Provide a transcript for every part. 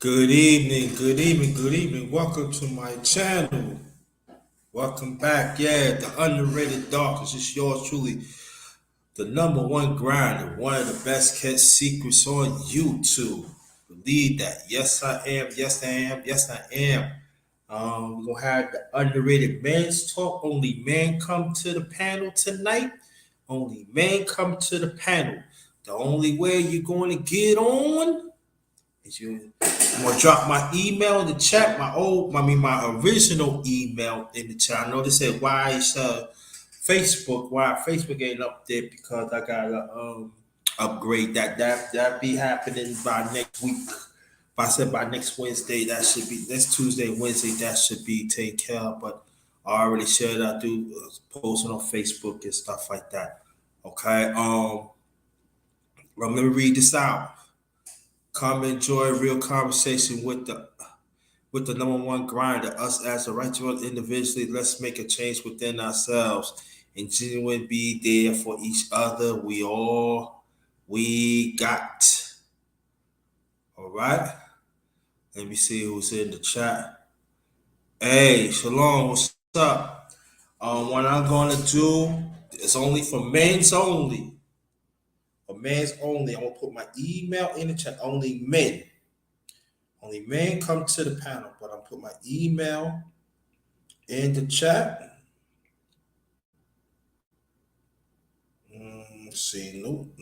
Good evening, good evening, good evening. Welcome to my channel. Welcome back. Yeah, the Underrated Darkness. It's yours truly, the number one grinder, one of the best kept secrets on YouTube. Believe that. Yes, I am. Yes, I am. Yes, I am. We're gonna have the underrated men's talk. Only men come to the panel tonight. Only men come to the panel. The only way you're going to get on is I'm gonna drop my email in the chat. My original email in the chat. I know they said why is Facebook? Why Facebook ain't up there? Because I gotta upgrade that be happening by next week. If I said by next Wednesday, that should be next Tuesday, Wednesday. That should be taken care of. But I already said I do posting on Facebook and stuff like that. Okay. Let me read this out. Come enjoy a real conversation with the number one grinder, us as a righteous individually. Let's make a change within ourselves and genuinely be there for each other. We got. All right. Let me see who's in the chat. Hey, Shalom, what's up? What I'm gonna do is only for men's only. For men's only. I'm gonna put my email in the chat. Only men. Only men come to the panel, but I'll put my email in the chat. Let's see, nope.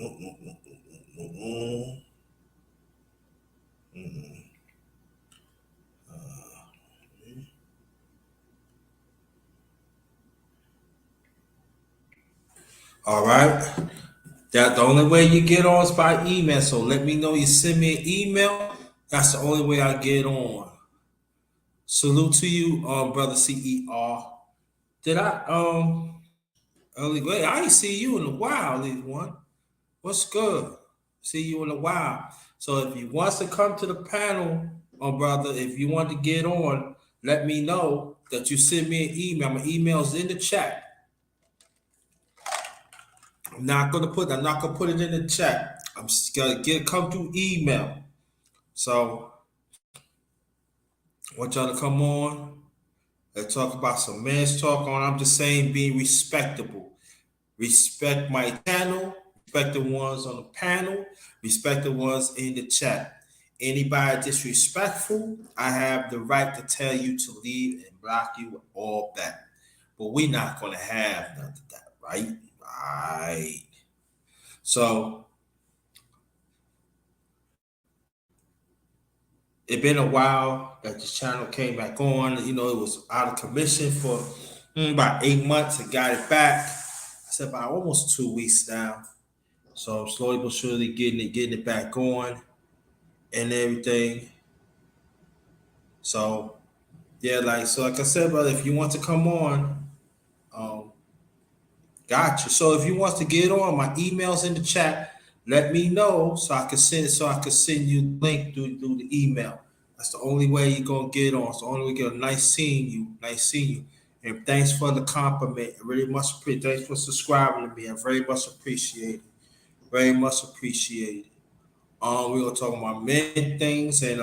All right. That the only way you get on is by email. So let me know you send me an email. That's the only way I get on. Salute to you, brother CER. Did I early wait? I ain't see you in a while, leave one. What's good? See you in a while. So if you wants to come to the panel, brother, if you want to get on, let me know that you send me an email. My email's in the chat. I'm not gonna put it in the chat. I'm just gonna get it come through email. So I want y'all to come on. Let's talk about some men's talk on. I'm just saying being respectable. Respect my channel, respect the ones on the panel, respect the ones in the chat. Anybody disrespectful, I have the right to tell you to leave and block you and all that. But we're not gonna have none of that, right? Right. So it's been a while that this channel came back on. You know, it was out of commission for about 8 months. I got it back. I said about almost 2 weeks now. So I'm slowly but surely getting it back on and everything. So yeah, like I said, brother, if you want to come on, um, got you. So if you want to get on, my email's in the chat. Let me know so I can send you the link through the email. That's the only way you're gonna get on. It's the only way you get a nice seeing you. Nice seeing you. And thanks for the compliment. I really much appreciate. Thanks for subscribing to me. I very much appreciate it. Very much appreciate it. We're gonna talk about many things and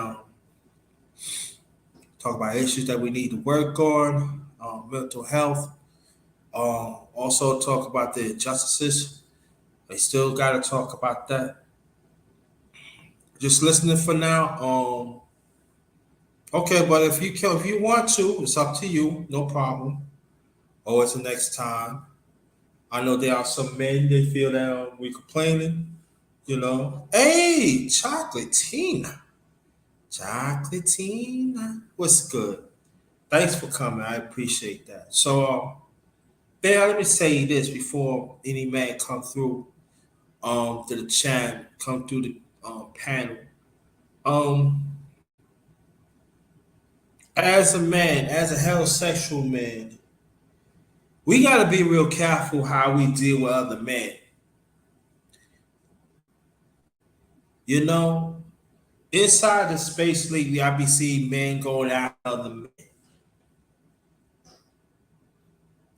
talk about issues that we need to work on, mental health. Also talk about the injustices. They still got to talk about that. Just listening for now. Okay, but if you want to, it's up to you. No problem. Or it's the next time. I know there are some men they feel that we complaining. You know, hey, Chocolatina, what's good? Thanks for coming. I appreciate that. So, let me say this before any man come through to the chat, come through the panel. Um, as a man, as a heterosexual man, we got to be real careful how we deal with other men. You know, inside the space lately, I be seeing men going after other men,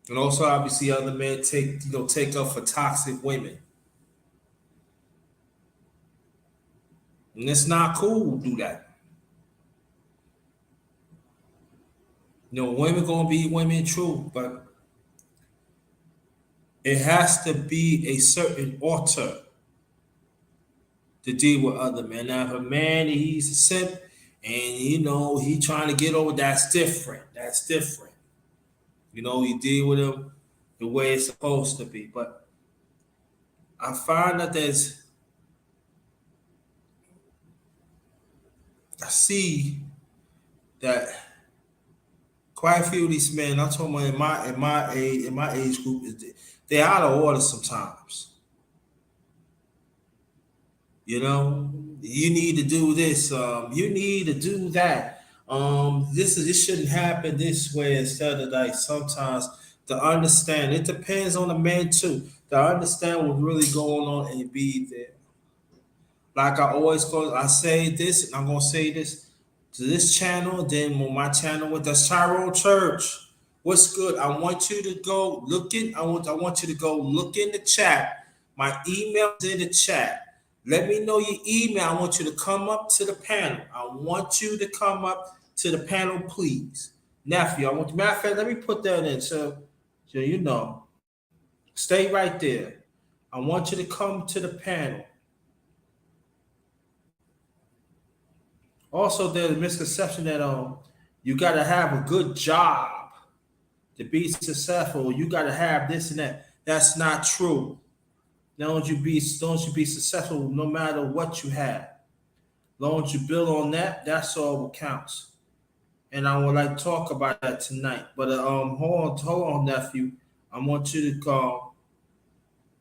and also I be seeing other men take up for toxic women, and it's not cool to do that. Women gonna be women, true, but it has to be a certain altar to deal with other men. Now, if a man he's a simp and he trying to get over, that's different. That's different. You deal with him the way it's supposed to be. But I find that I see that quite a few of these men, I'm talking about in my age group, they're out of order sometimes. You need to do this. You need to do that. This shouldn't happen this way instead of like sometimes to understand. It depends on the man too. To understand what's really going on and be there. Like I always go, I say this, and I'm gonna say this to this channel, then on my channel with the Tyrone Church. What's good? I want you to go look in. I want you to go look in the chat. My email is in the chat. Let me know your email. I want you to come up to the panel. I want you to come up to the panel, please. Nephew, matter of fact, let me put that in so you know. Stay right there. I want you to come to the panel. Also, there's a misconception that you gotta have a good job to be successful. You gotta have this and that. That's not true. Don't you be successful no matter what you have. As long as you build on that, that's all what counts. And I would like to talk about that tonight. But hold on, nephew. I want you to call.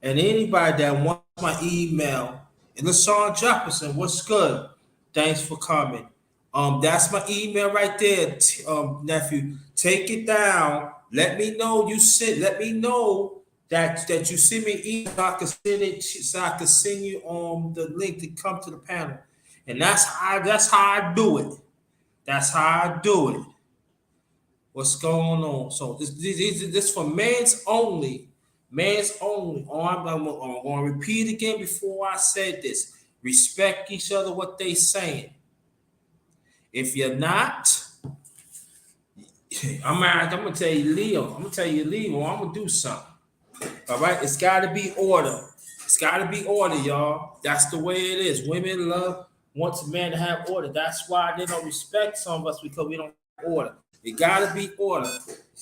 And anybody that wants my email, and LaShawn Jefferson, what's good? Thanks for coming. That's my email right there, nephew. Take it down. Let me know you sent. Let me know that you send me an email so I can send it. So I can send you the link to come to the panel. And that's how I do it. That's how I do it. What's going on? So this for men's only. Men's only. I'm going to repeat again before I said this. Respect each other, what they saying. If you're not, I'm gonna tell you, Leo. I'm gonna tell you, Leo. I'm gonna do something. All right, it's got to be order. It's got to be order, y'all. That's the way it is. Women wants a man to have order. That's why they don't respect some of us because we don't have order. It got to be order.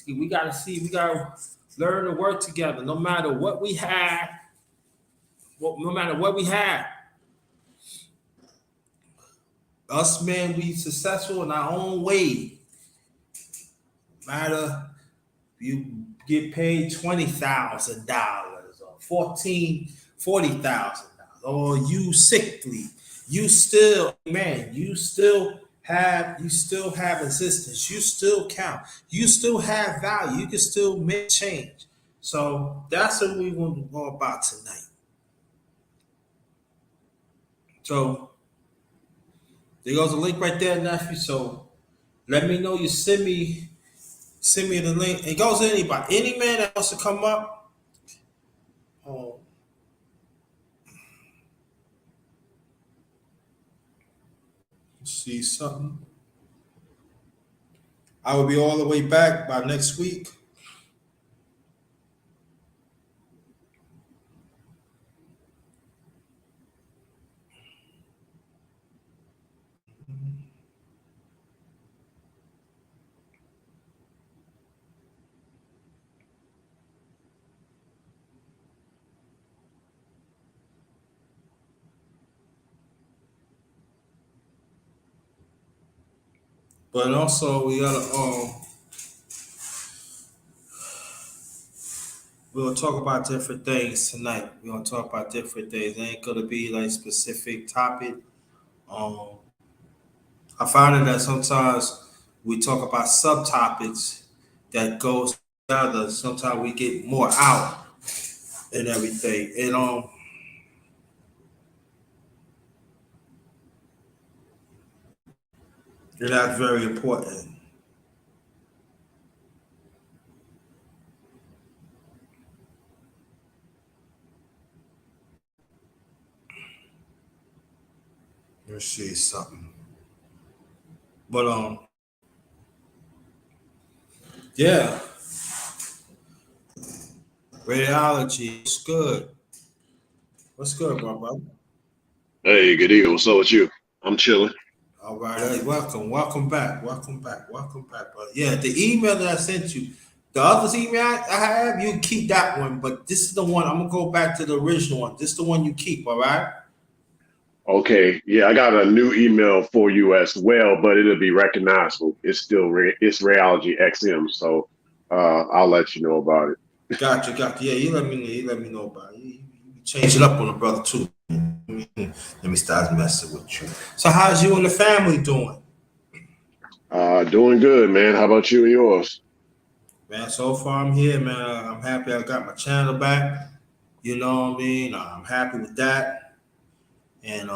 We got to see. We got to learn to work together. No matter what we have, no matter what we have, us men be successful in our own way. Matter you get paid $20,000 or 40,000 dollars, or you sickly, you still have existence, you still count, you still have value, you can still make change. So that's what we want to go about tonight. So there goes a link right there, nephew. So let me know you send me the link. It goes to anybody, any man that wants to come up. Oh, see something. I will be all the way back by next week. But also we're gonna talk about different things tonight. We're gonna talk about different things. It ain't gonna be like specific topic. Um I found it that sometimes we talk about subtopics that goes together. Sometimes we get more out and everything. And that's very important. Let's see something. But Yeah, radiology. What's good? What's good, my brother? Hey, good evening. What's up with you? I'm chilling. All right, hey, welcome back, welcome back, brother. Yeah, the email that I sent you, the other email I have, you keep that one, but this is the one. I'm gonna go back to the original one. This is the one you keep, all right? Okay, yeah, I got a new email for you as well, but it'll be recognizable. It's still it's Rayology XM, so I'll let you know about it. Gotcha. Yeah, you let me know. You let me know about it. You change it up on the brother too. Let me start messing with you. So, how's you and the family doing, Doing good, man. How about you and yours? man? So far, I'm here, man. I'm happy I got my channel back. You know what I mean? I'm happy with that, and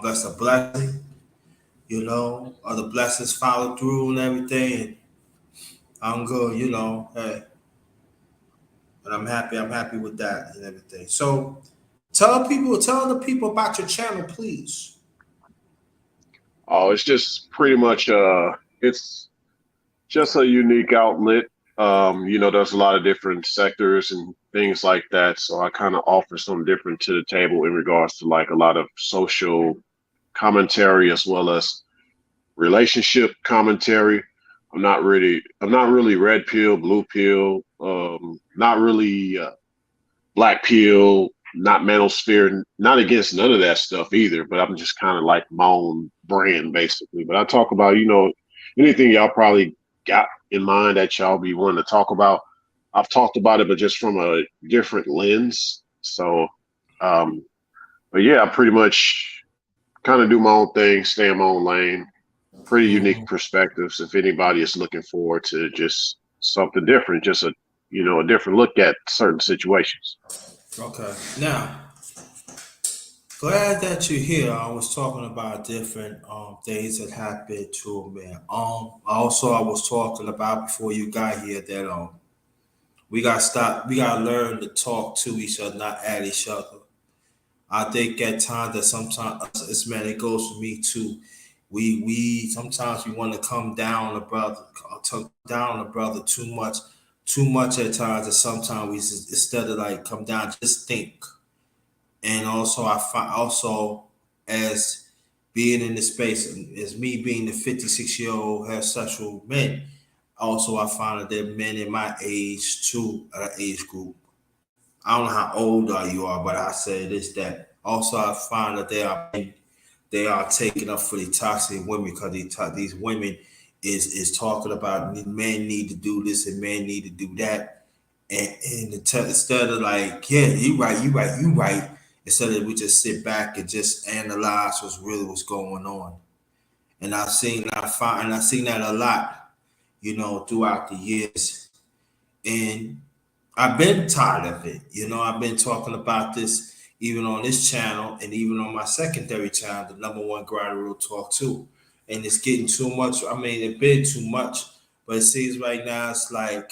that's a blessing. You know, other blessings follow through and everything. And I'm good. You know, hey, and I'm happy. I'm happy with that and everything. So, tell the people about your channel, please. Oh, it's just pretty much it's just a unique outlet. There's a lot of different sectors and things like that, so I kind of offer some different to the table in regards to like a lot of social commentary as well as relationship commentary. I'm not really red pill, blue pill, not really black pill, not manosphere, not against none of that stuff either. But I'm just kind of like my own brand basically. But I talk about anything y'all probably got in mind that y'all be wanting to talk about. I've talked about it, but just from a different lens. So, um, but yeah, I pretty much kind of do my own thing, stay in my own lane. Pretty unique Mhm. perspectives. If anybody is looking forward to just something different, just a different look at certain situations. Okay. Now, glad that you're here. I was talking about different things that happened to me. Also I was talking about before you got here that we gotta learn to talk to each other, not at each other. I think at times that sometimes us as men, it goes for me too. We sometimes we want to come down a brother, down a brother too much at times. And sometimes we just, instead of like come down, just think. And also I find also as being in this space, as me being the 56-year-old heterosexual man, also I find that there are men in my age too, age group. I don't know how old you are, but I say this that also I find that they are taking up for the toxic women because these women is talking about men need to do this and men need to do that, and instead of like yeah you right, instead of we just sit back and just analyze what's going on, and I've seen that a lot, throughout the years, and I've been tired of it. I've been talking about this even on this channel and even on my secondary channel, the number one grinder real talk too. And it's getting too much. I mean, it's been too much, but it seems right now it's like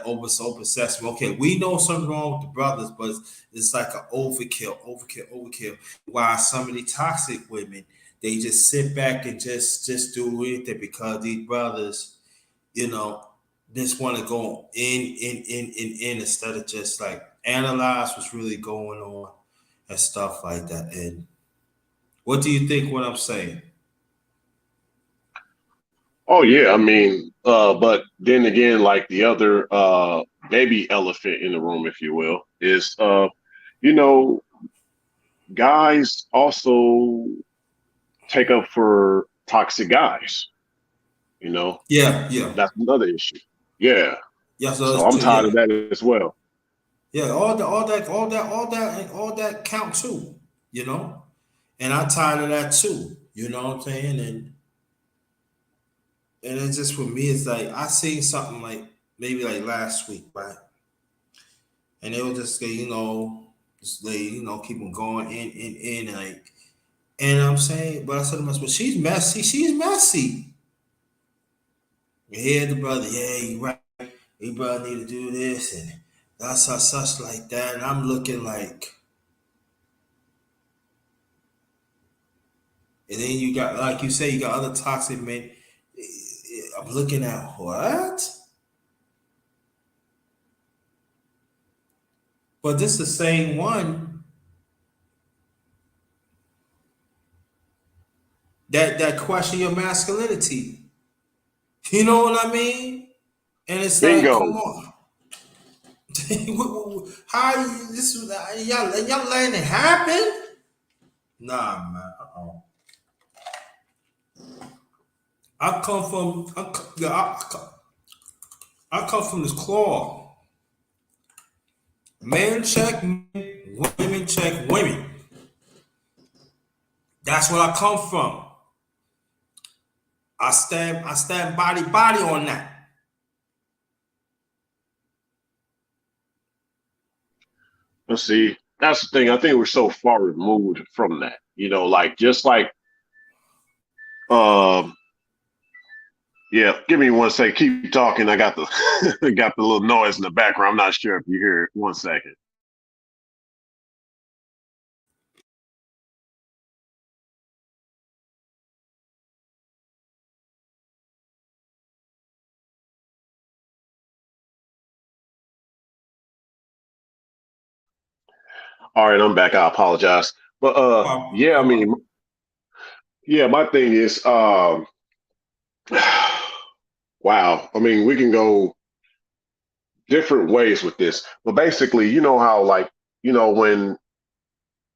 open sesame. Okay, we know something wrong with the brothers, but it's like an overkill. While some of the toxic women, they just sit back and just do anything because these brothers you know, just want to go in instead of just like analyze what's really going on and stuff like that. And what do you think what I'm saying? Oh yeah, I mean, but then again, like the other baby elephant in the room, if you will, is you know, guys also take up for toxic guys. You know, Yeah. that's another issue. Yeah. Yes, so So that's I'm true. tired of Yeah. that as well. Yeah, all that count too, you know? And I'm tired of that too. You know what I'm saying? And it's just for me, it's like I seen something like maybe like last week, right? And they will just say, just they, keep on going in, and like, and I'm saying, but I said to myself, but she's messy. She's messy. You hear the brother, yeah, you right. You brother need to do this and that's such like that. And I'm looking like, and then you got, like you say, you got other toxic men. I'm looking at what? But this is the same one that question your masculinity. You know what I mean? And it's like, come Bingo. on. How this y'all letting it happen? Nah, man. I come from I come from this cloth. Men check men, women check women. That's where I come from. I stand body on that. Let's see. That's the thing. I think we're so far removed from that. Like just like um yeah, give me one second. Keep talking. I got the got the little noise in the background. I'm not sure if you hear it. One second. All right, I'm back. I apologize. But yeah, I mean, yeah, my thing is wow. I mean, we can go different ways with this. But basically, you know how like, when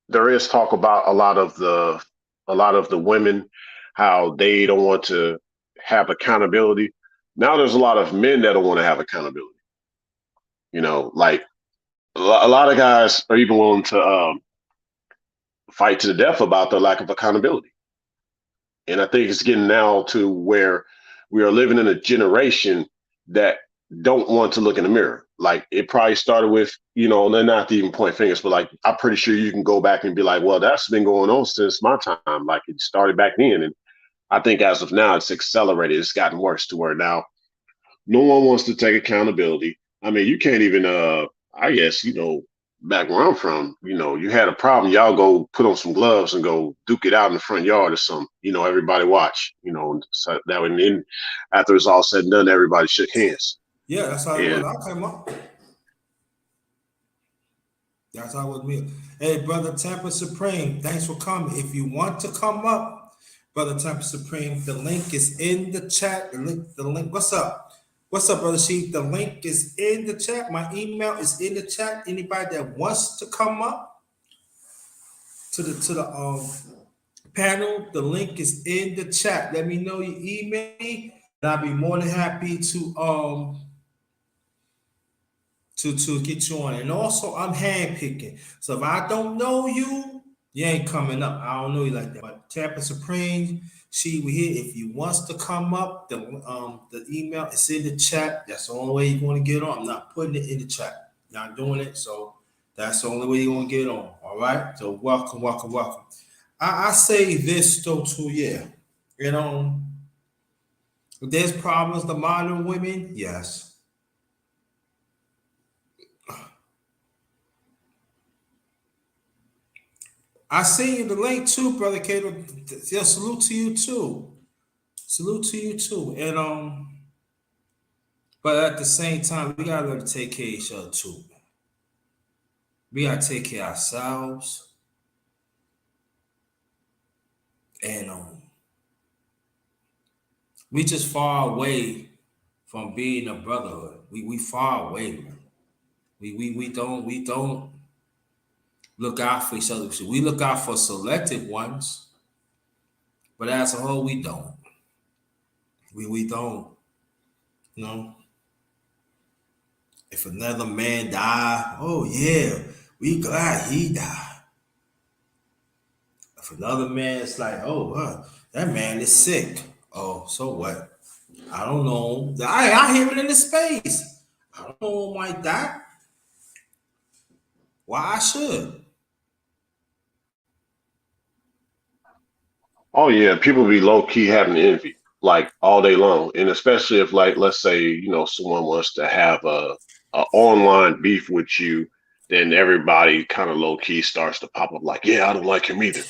there is talk about a lot of the women, how they don't want to have accountability. Now there's a lot of men that don't want to have accountability. Like a lot of guys are even willing to fight to the death about the lack of accountability. And I think it's getting now to where we are living in a generation that don't want to look in the mirror. Like it probably started with, they're not to even point fingers, but like I'm pretty sure you can go back and be like, well, that's been going on since my time. Like it started back then. And I think as of now, it's accelerated. It's gotten worse to where now no one wants to take accountability. I mean, you can't even I guess, back where I'm from, you had a problem, y'all go put on some gloves and go duke it out in the front yard or something. Everybody watch, so that would then after it's all said and done, everybody shook hands. Yeah, that's how it was. And I came up. That's how it was me. Hey, brother Tampa Supreme, thanks for coming. If you want to come up, brother Tampa Supreme, the link is in the chat. The link. What's up? What's up, brother Chief? The link is in the chat. My email is in the chat. Anybody that wants to come up to the panel, the link is in the chat. Let me know your email, and I'll be more than happy to get you on. And also, I'm handpicking. So if I don't know you, you ain't coming up. I don't know you like that. But Tampa Supreme, we here. If you wants to come up, the email is in the chat. That's the only way you're going to get on. I'm not putting it in the chat. Not doing it. So that's the only way you're going to get on. All right. So welcome, welcome, welcome. I say this though too. Yeah. You know, there's problems. The modern women, yes. I see you the link too, brother Cato. Yeah, salute to you too. Salute to you too. And but at the same time, we gotta learn to take care of each other too. We gotta take care of ourselves. And we just far away from being a brotherhood. We far away, man. We don't look out for each other. We look out for selective ones, but as a whole, we don't. We don't, you know. If another man die, oh yeah, we glad he died. If another man, it's like, oh, that man is sick. Oh, so what? I don't know. I hear it in the space. I don't know him like that. Why I should? oh yeah, people be low key having envy like all day long, and especially if like let's say someone wants to have a online beef with you, then everybody kind of low key starts to pop up like, yeah, I don't like him either.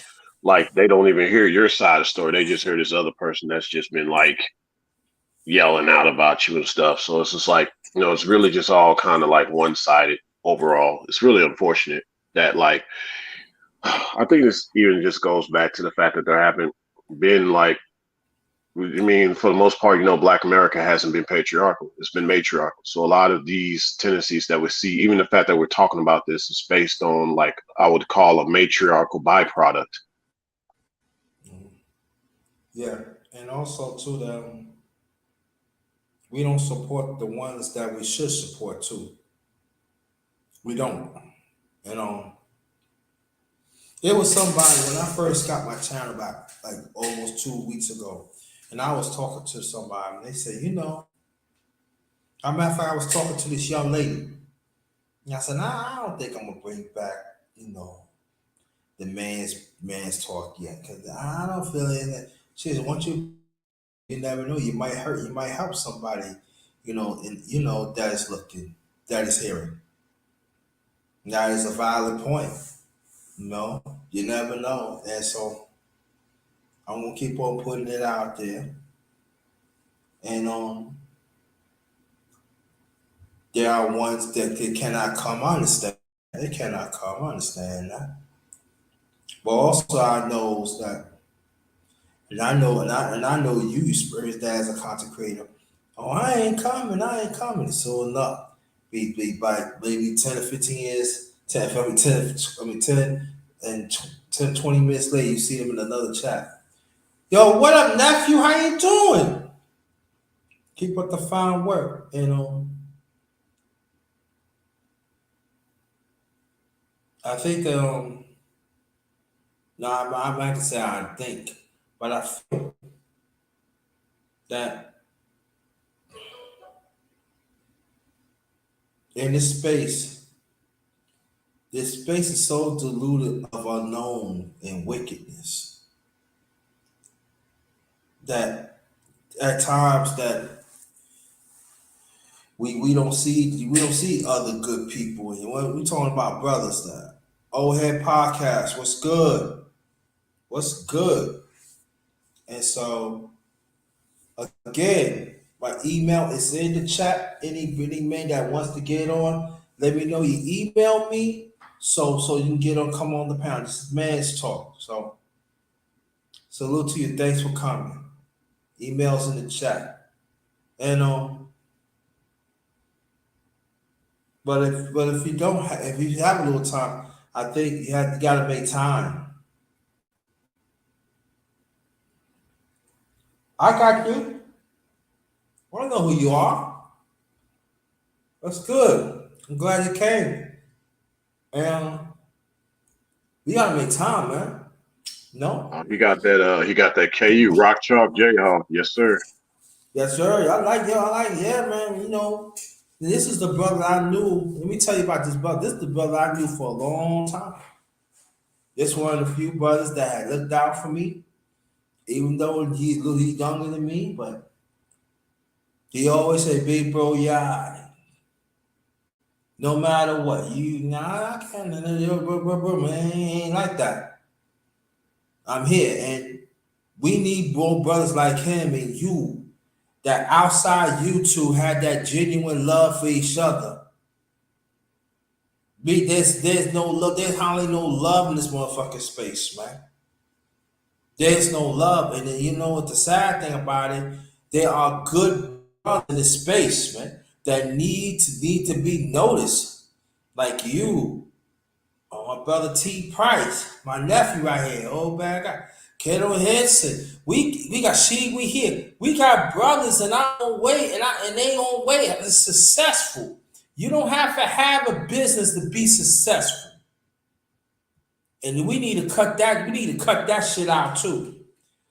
Like they don't even hear your side of the story; they just hear this other person that's just been like yelling out about you and stuff. So it's just like, it's really just all kind of like one sided overall. It's really unfortunate that like I think this even just goes back to the fact that there haven't been like I mean, for the most part, Black America hasn't been patriarchal. It's been matriarchal. So a lot of these tendencies that we see, even the fact that we're talking about this, is based on like I would call a matriarchal byproduct. Yeah, and also too that we don't support the ones that we should support too. We don't. You know, it was somebody when I first got my channel back, like almost 2 weeks ago, and I was talking to somebody, and they said, as a matter of fact, I was talking to this young lady, and I said, nah, I don't think I'm gonna bring back, the man's talk yet, because I don't feel it. She said, once you never know, you might help somebody, and that is looking, that is hearing. That is a valid point. You never know, and so I'm gonna keep on putting it out there. And there are ones that they cannot come understand. They cannot come understand that. But also I knows that, and I know you experienced that as a content creator. Oh, I ain't coming. So enough. Be by maybe 10 or 15 years, 10, I mean 10, I mean 10 and 10, 20 minutes later, you see them in another chat. Yo, what up, nephew? How you doing? Keep up the fine work. I think that no, I'm not to say I think, but I feel that in this space is so diluted of unknown and wickedness that at times that we don't see other good people. And when we talking about brothers that old head podcast, what's good? What's good? And so again, my email is in the chat. Any man that wants to get on, let me know. You email me so you can get on. Come on the pound. This is man's talk. So salute to you. Thanks for coming. Emails in the chat. And but if you don't if you have a little time, I think you got to make time. I got you. I don't know who you are. That's good. I'm glad you came. And you got to make time, man. No. He got that KU Rock Chalk Jayhawk. Yes, sir. Yes, sir. Yeah, man. This is the brother I knew. Let me tell you about this brother. This is the brother I knew for a long time. This one of the few brothers that had looked out for me, even though he's younger than me, but he always said, "Big bro, yeah, no matter what, I can't, bro, man, ain't like that. I'm here, and we need more brothers like him and you that outside you two had that genuine love for each other. There's no love. There's hardly no love in this motherfucking space, man. There's no love, and then you know what the sad thing about it? There are good brothers in this space, man, that need to be noticed, like you, my brother T Price, my nephew right here, old bad guy, Kato Henson. We got we here. We got brothers in our own way, and they own way is successful. You don't have to have a business to be successful. And we need to cut that. We need to cut that shit out too.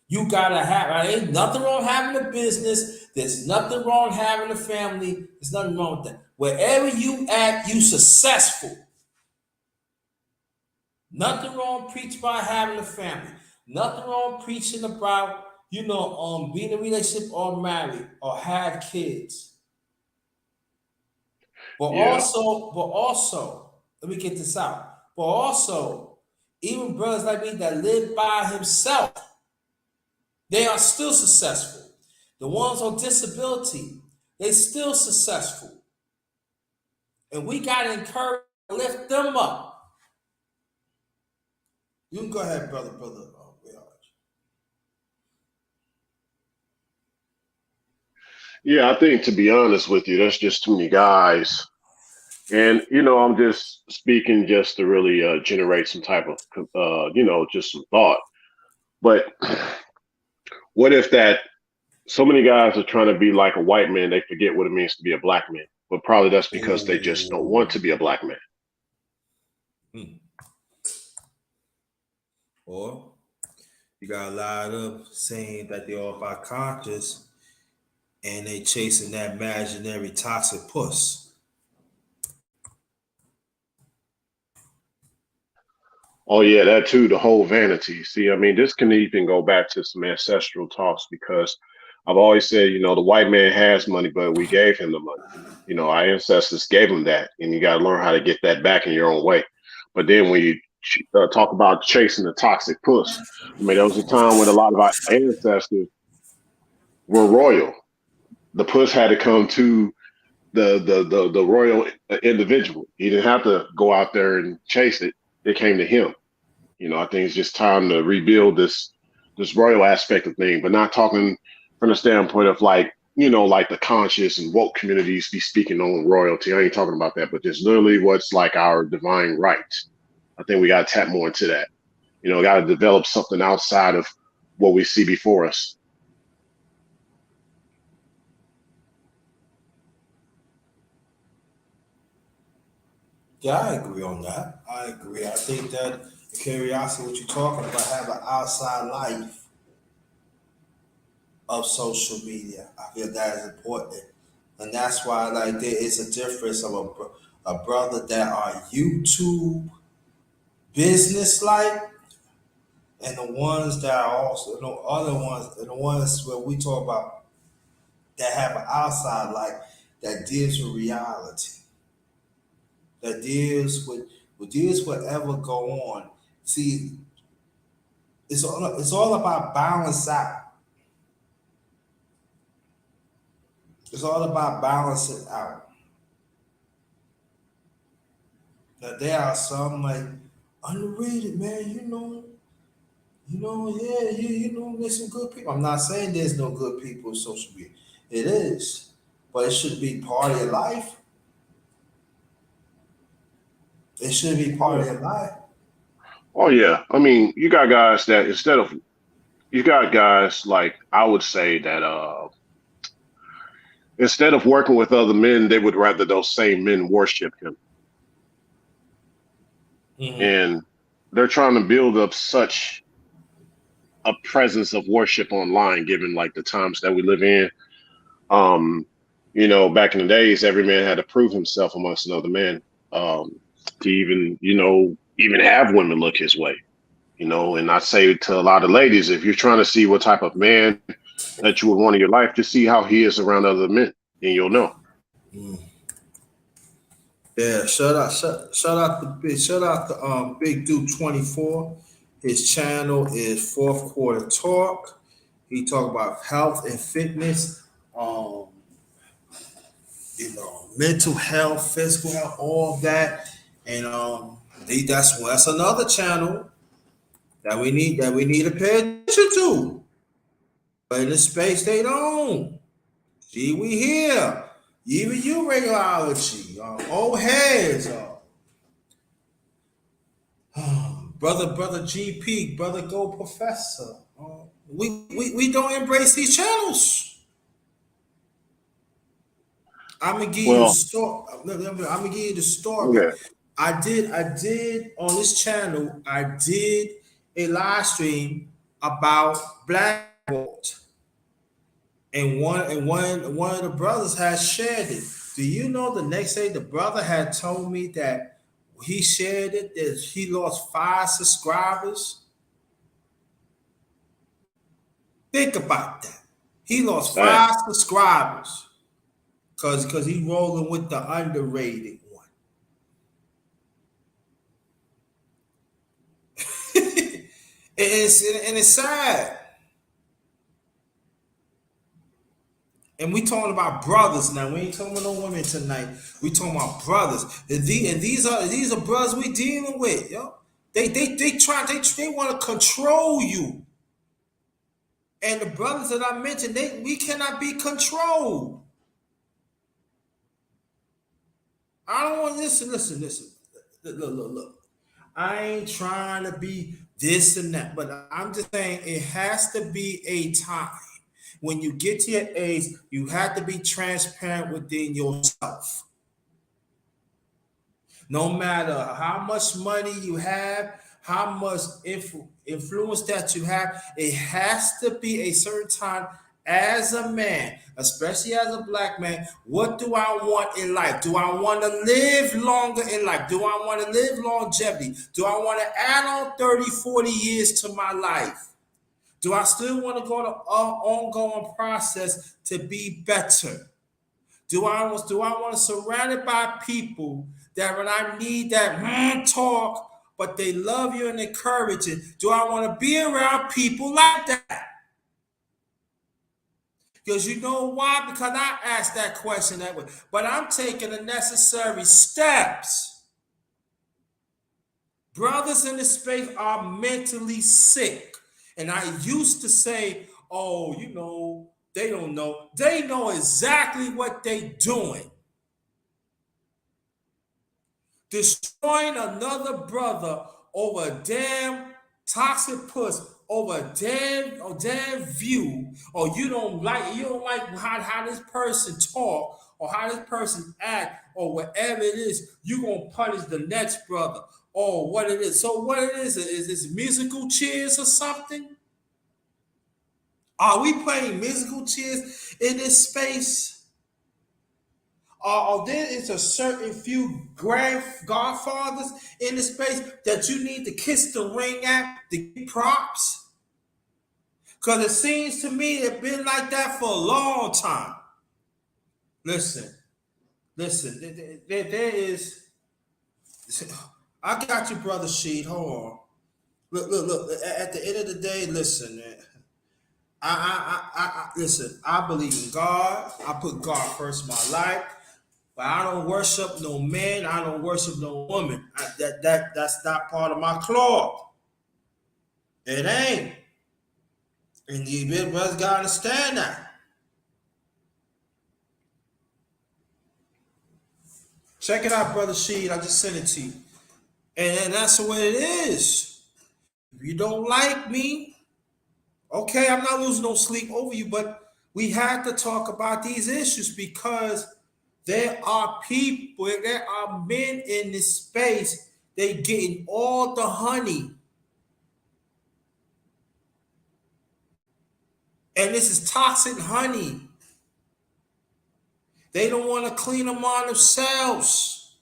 You gotta have. Ain't nothing wrong having a business. There's nothing wrong having a family. There's nothing wrong with that. Wherever you at, you successful. Nothing wrong preaching about having a family. Nothing wrong preaching about being in a relationship or married or have kids. Yeah. But also, let me get this out. But also, even brothers like me that live by himself, they are still successful. The ones on disability, they still successful. And we got to encourage, lift them up. You can go ahead, brother. Yeah, I think to be honest with you, there's just too many guys. And, I'm just speaking just to really generate some type of, just some thought. But what if that so many guys are trying to be like a white man, they forget what it means to be a black man. But probably that's because they just don't want Oh. to be a black man. Hmm. Or you got a lot of saying that they are by conscious and they chasing that imaginary toxic puss. Oh yeah, that too, the whole vanity. See, I mean, this can even go back to some ancestral talks because I've always said, the white man has money, but we gave him the money. Our ancestors gave him that, and you got to learn how to get that back in your own way. But then when you talk about chasing the toxic puss, I mean, there was a time when a lot of our ancestors were royal. The puss had to come to the royal individual. He didn't have to go out there and chase it. It came to him. I think it's just time to rebuild this royal aspect of thing, but not talking from the standpoint of like the conscious and woke communities be speaking on royalty. I ain't talking about that, but just literally what's like our divine right. I think we got to tap more into that. Got to develop something outside of what we see before us. Yeah, I agree on that. I agree. I think that the curiosity, what you're talking about, have an outside life of social media. I feel that is important, and that's why like there is a difference of a brother that are YouTube business like, and the ones that are also the other ones, and the ones where we talk about that have an outside life that deals with reality, that deals with deals whatever go on. See, it's all about balance out. It's all about balancing out. Now there are some like underrated, man. Yeah, there's some good people. I'm not saying there's no good people in social media. It is, but it should be part of your life. It should be Oh part of yeah. your life. Oh yeah. I mean, you got guys that you got guys like I would say that instead of working with other men, they would rather those same men worship him. Hmm. And they're trying to build up such a presence of worship online, given like the times that we live in. Um, back in the days, every man had to prove himself amongst another man um, to even have women look his way. And I say to a lot of ladies, if you're trying to see what type of man that you would want in your life, just see how he is around other men, and you'll know. Yeah, shout out to Big Dude 24. His channel is Fourth Quarter Talk. He talk about health and fitness, um, mental health, physical health, all of that. And that's another channel that we need to pay attention to. But in the space they don't. See, we here. Even you radiology, old heads, brother GP, brother Go Professor. We don't embrace these channels. I'm gonna give you the Well, story. I'm gonna give you the story. okay, I did on this channel. I did a live stream about black vault, and one of the brothers has shared it. Do you know the next day the brother had told me that he shared it that he lost 5 subscribers? Think about that. He lost sad. 5 subscribers because he rolling with the underrated one. And it's sad. And we talking about brothers now. We ain't talking about no women tonight. We talking about brothers. And these are brothers we dealing with, yo. They want to control you. And the brothers that I mentioned, we cannot be controlled. I don't want listen. Look. I ain't trying to be this and that, but I'm just saying it has to be a time. When you get to your age, you have to be transparent within yourself. No matter how much money you have, how much influence that you have, it has to be a certain time as a man, especially as a black man. What do I want in life? Do I want to live longer in life? Do I want to live longevity? Do I want to add on 30, 40 years to my life? Do I still want to go to an ongoing process to be better? Do I want to surround it by people that when I need that talk, but they love you and encourage it? Do I want to be around people like that? Because you know why? Because I asked that question that way. But I'm taking the necessary steps. Brothers in the space are mentally sick. And I used to say, oh, they don't know. They know exactly what they are doing. Destroying another brother over a damn toxic puss, over a damn view, or you don't like how this person talk or how this person act or whatever it is, you gonna punish the next brother or what it is. So what it is this musical chairs or something? Are we playing musical chairs in this space? Or there is a certain few grand godfathers in the space that you need to kiss the ring at to get props? Because it seems to me it's been like that for a long time. Listen, listen, there is. I got you, brother Sheed. Hold on. Look. At the end of the day, listen, man. Listen. I believe in God. I put God first in my life. But I don't worship no man. I don't worship no woman. That's not part of my cloth. It ain't. And you brothers gotta understand that. Check it out, brother Sheed. I just sent it to you. And that's the way it is. If you don't like me, okay, I'm not losing no sleep over you, but we had to talk about these issues because there are men in this space, they getting all the honey. And this is toxic honey. They don't want to clean them on themselves.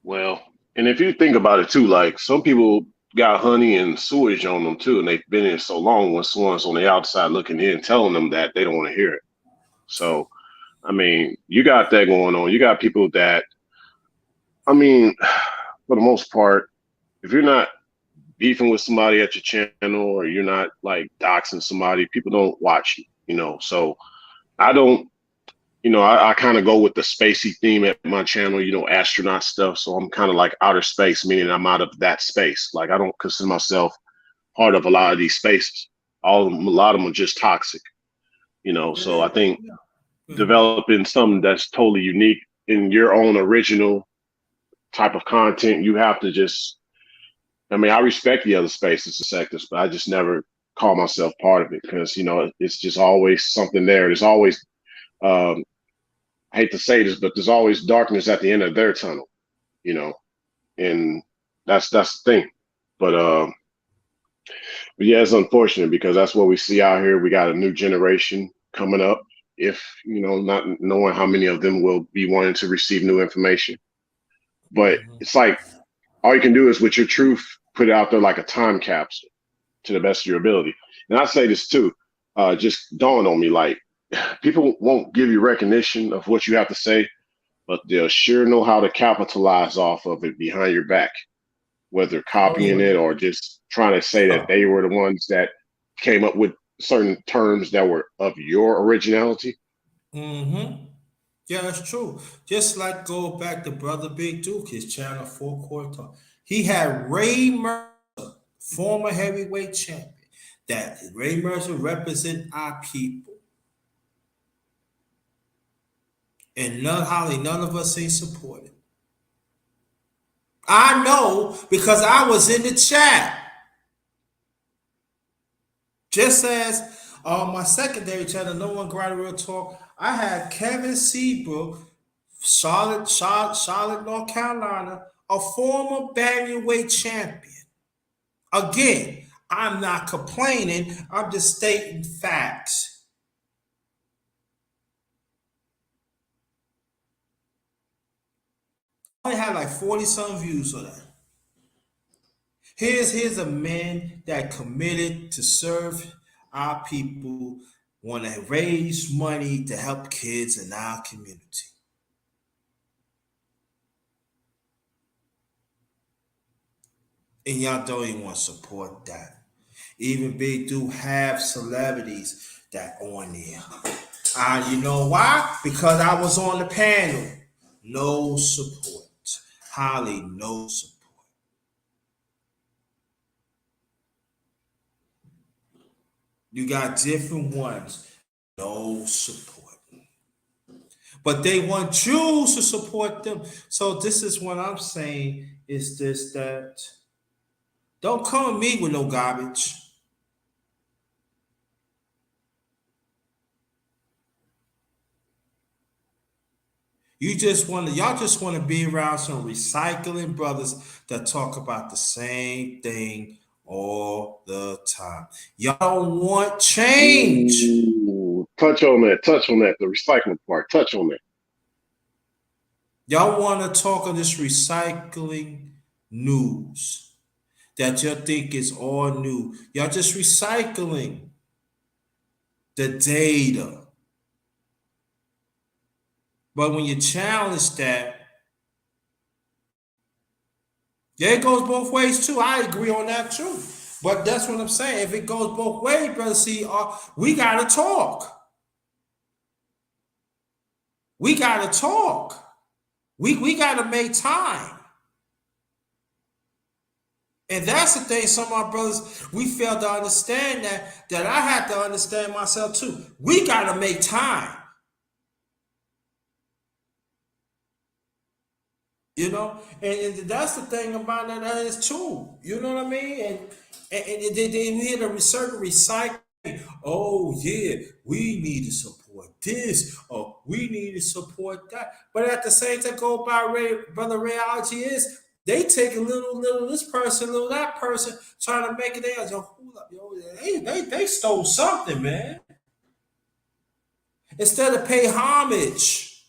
Well, and if you think about it too, like some people got honey and sewage on them too, and they've been in so long when someone's on the outside looking in telling them that they don't want to hear it. So, I mean, you got that going on. You got people that, I mean, for the most part, if you're not beefing with somebody at your channel or you're not like doxing somebody, people don't watch you. So I don't, I kind of go with the spacey theme at my channel, astronaut stuff. So I'm kind of like outer space, meaning I'm out of that space. Like I don't consider myself part of a lot of these spaces. A lot of them are just toxic. So Yeah, I think yeah. Mhm. developing something that's totally unique in your own original type of content, you have to just, I mean, I respect the other spaces and sectors, but I just never call myself part of it because, it's just always something there. There's always, um, I hate to say this, but there's always darkness at the end of their tunnel, you know, and that's the thing. But yeah, it's unfortunate because that's what we see out here. We got a new generation coming up. If not knowing how many of them will be wanting to receive new information, but Mhm. it's like all you can do is with your truth, put it out there like a time capsule to the best of your ability. And I say this too, just dawned on me like people won't give you recognition of what you have to say, but they'll sure know how to capitalize off of it behind your back. whether Oh copying yeah. it or just trying to say that Oh. they were the ones that came up with certain terms that were of your originality? Mm-hmm. Yeah, that's true. Just like go back to Brother Big Duke, his channel Four Court Talk. He had Ray Mercer, former heavyweight champion. That Ray Mercer represent our people. And none Holly, none of us ain't supported. I know because I was in the chat. Just as on my secondary channel, No One Grind Real Talk, I had Kevin Seabrook, Charlotte, North Carolina, a former bantamweight champion. Again, I'm not complaining. I'm just stating facts. I only had like 40 some views on that. Here's a man that committed to serve our people, want to raise money to help kids in our community. And y'all don't even want to support that. Even Big do have celebrities that on there. You know why? Because I was on the panel. No support. Holly, no support. You got different ones. No support. But they want you to support them. So this is what I'm saying is this that don't come at me with no garbage. Y'all just want to be around some recycling brothers that talk about the same thing all the time. Y'all don't want change. Ooh, touch on that. Touch on that. The recycling part. Touch on that. Y'all want to talk of this recycling news that y'all think is all new. Y'all just recycling the data. But when you challenge that, yeah, it goes both ways too. I agree on that too. But that's what I'm saying. If it goes both ways, brother, see, we gotta talk. We gotta talk. We gotta make time. And that's the thing. Some of our brothers, we fail to understand that I had to understand myself too. We gotta make time. You know, and that's the thing about it, that is true. You know what I mean? And they need a certain recycling. Oh yeah, we need to support this. Oh, we need to support that. But at the same time, go by brother reality is they take a little this person, little that person, trying to make it theirs. Yo, hold up, yo, they stole something, man. Instead of pay homage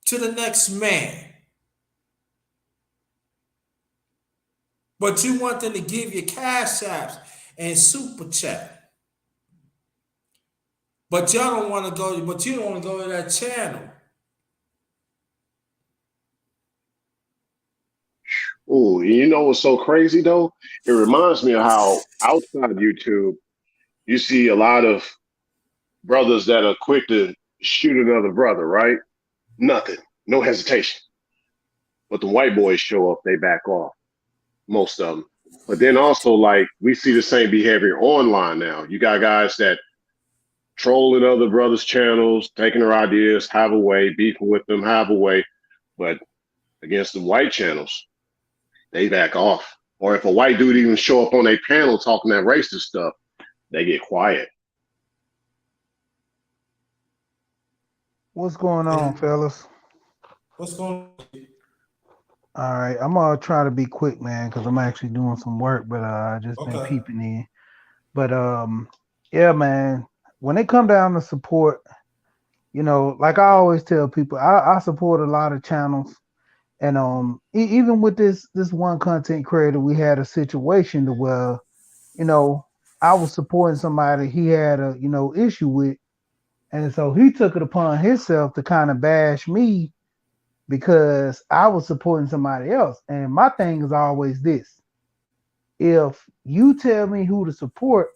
to the next man. But you want them to give you cash apps and super chat. But y'all don't want to go, but you don't want to go to that channel. Ooh, you know what's so crazy though? It reminds me of how outside YouTube you see a lot of brothers that are quick to shoot another brother, right? Nothing, no hesitation. But the white boys show up, they back off, most of them. But then also, like, we see the same behavior online now. You got guys that trolling other brothers' channels, taking their ideas, have a way, beefing with them, have a way. But against the white channels, they back off. Or if a white dude even show up on a panel talking that racist stuff, they get quiet. What's going on, And fellas? what's going on? All right, I'm gonna try to be quick, man, because I'm actually doing some work, but I just been Okay. peeping in. But yeah, man, when it come down to support, like I always tell people, I support a lot of channels, and even with this one content creator, we had a situation to where you know I was supporting somebody he had a issue with, and so he took it upon himself to kind of bash me because I was supporting somebody else. And my thing is always this: if you tell me who to support,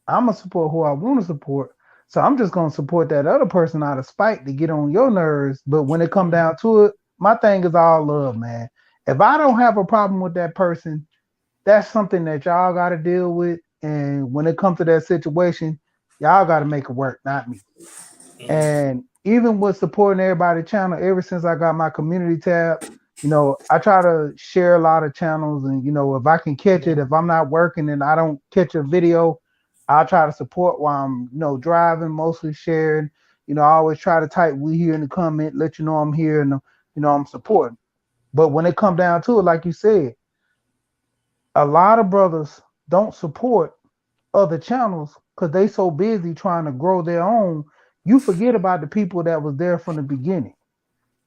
I'm gonna support who I want to support. So I'm just gonna support that other person out of spite to get on your nerves. But when it come down to it, my thing is all love, man. If I don't have a problem with that person, that's something that y'all got to deal with. And when it comes to that situation, y'all got to make it work, not me. And even with supporting everybody channel, ever since I got my community tab, I try to share a lot of channels. And, if I can catch it, if I'm not working and I don't catch a video, I'll try to support while I'm, driving, mostly sharing. I always try to type we here in the comment, let you know I'm here and, I'm supporting. But when it come down to it, like you said, a lot of brothers don't support other channels because they so busy trying to grow their own. You forget about the people that was there from the beginning.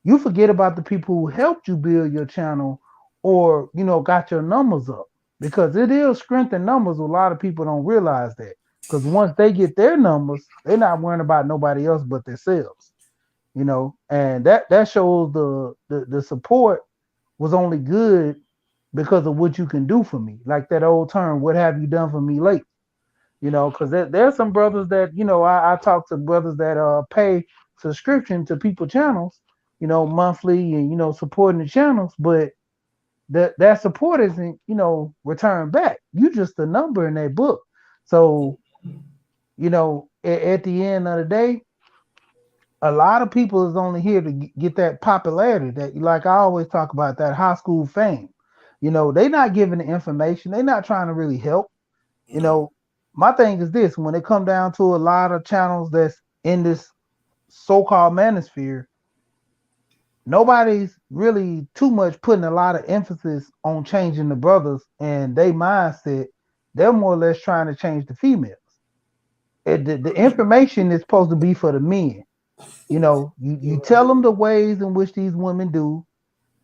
You forget about the people who helped you build your channel or got your numbers up, because it is strength in numbers. A lot of people don't realize that, because once they get their numbers, they're not worrying about nobody else but themselves. And that shows the support was only good because of what you can do for me. Like that old term, what have you done for me late? Because there's some brothers that, I talk to brothers that pay subscription to people channels, monthly, and, supporting the channels, but that support isn't, returned back. You just a number in that book. So, at the end of the day, a lot of people is only here to get that popularity, that, like I always talk about, that high school fame. They not giving the information. They not trying to really help. you No. know my thing is this: when it come down to a lot of channels that's in this so-called manosphere, nobody's really too much putting a lot of emphasis on changing the brothers and their mindset. They're more or less trying to change the females. The information is supposed to be for the men. You tell them the ways in which these women do,